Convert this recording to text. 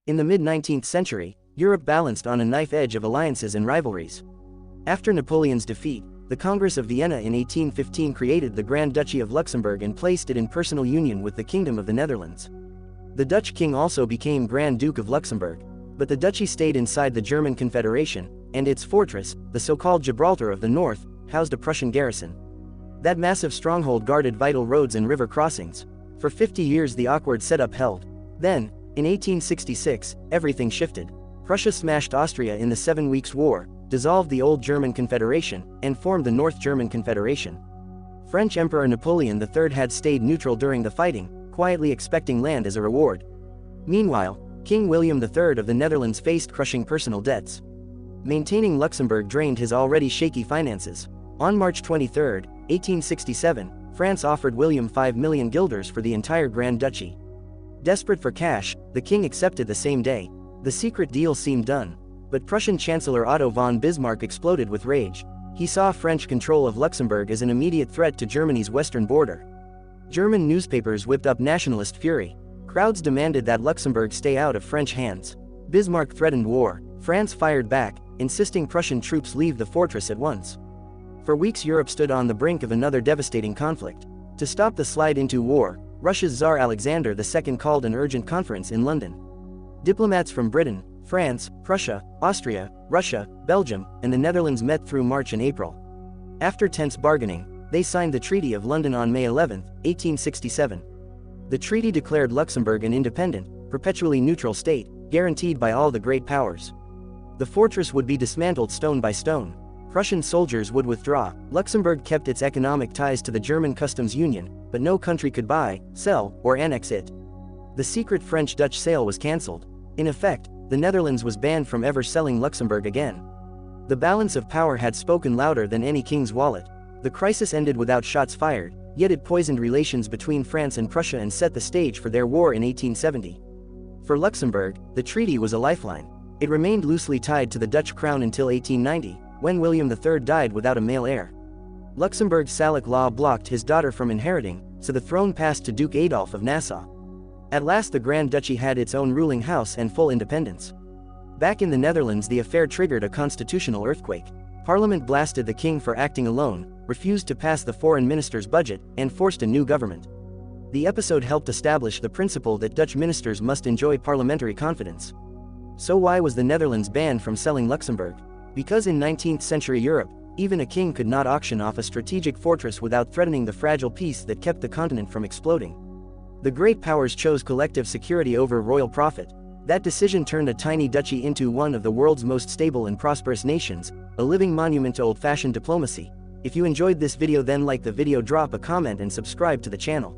In the mid-19th century, Europe balanced on a knife edge of alliances and rivalries. After Napoleon's defeat, the Congress of Vienna in 1815 created the Grand Duchy of Luxembourg and placed it in personal union with the Kingdom of the Netherlands. The Dutch king also became Grand Duke of Luxembourg, but the duchy stayed inside the German Confederation, and its fortress, the so-called Gibraltar of the North, housed a Prussian garrison. That massive stronghold guarded vital roads and river crossings. For 50 years the awkward setup held. Then, in 1866, everything shifted. Prussia smashed Austria in the 7 Weeks' War, dissolved the old German Confederation, and formed the North German Confederation. French Emperor Napoleon III had stayed neutral during the fighting, quietly expecting land as a reward. Meanwhile, King William III of the Netherlands faced crushing personal debts. Maintaining Luxembourg drained his already shaky finances. On March 23, 1867, France offered William 5 million guilders for the entire Grand Duchy. Desperate for cash, the king accepted the same day. The secret deal seemed done. But Prussian Chancellor Otto von Bismarck exploded with rage. He saw French control of Luxembourg as an immediate threat to Germany's western border. German newspapers whipped up nationalist fury. Crowds demanded that Luxembourg stay out of French hands. Bismarck threatened war. France fired back, insisting Prussian troops leave the fortress at once. For weeks Europe stood on the brink of another devastating conflict. To stop the slide into war, Russia's Tsar Alexander II called an urgent conference in London. Diplomats from Britain, France, Prussia, Austria, Russia, Belgium, and the Netherlands met through March and April. After tense bargaining, they signed the Treaty of London on May 11, 1867. The treaty declared Luxembourg an independent, perpetually neutral state, guaranteed by all the great powers. The fortress would be dismantled stone by stone. Prussian soldiers would withdraw. Luxembourg kept its economic ties to the German customs union, but no country could buy, sell, or annex it. The secret French-Dutch sale was cancelled. In effect, the Netherlands was banned from ever selling Luxembourg again. The balance of power had spoken louder than any king's wallet. The crisis ended without shots fired, yet it poisoned relations between France and Prussia and set the stage for their war in 1870. For Luxembourg, the treaty was a lifeline. It remained loosely tied to the Dutch crown until 1890, when William III died without a male heir. Luxembourg's Salic law blocked his daughter from inheriting, so the throne passed to Duke Adolf of Nassau. At last the Grand Duchy had its own ruling house and full independence. Back in the Netherlands the affair triggered a constitutional earthquake. Parliament blasted the king for acting alone, refused to pass the foreign minister's budget, and forced a new government. The episode helped establish the principle that Dutch ministers must enjoy parliamentary confidence. So why was the Netherlands banned from selling Luxembourg? Because in 19th century Europe, even a king could not auction off a strategic fortress without threatening the fragile peace that kept the continent from exploding. The great powers chose collective security over royal profit. That decision turned a tiny duchy into one of the world's most stable and prosperous nations, a living monument to old-fashioned diplomacy. If you enjoyed this video then like the video, drop a comment and subscribe to the channel.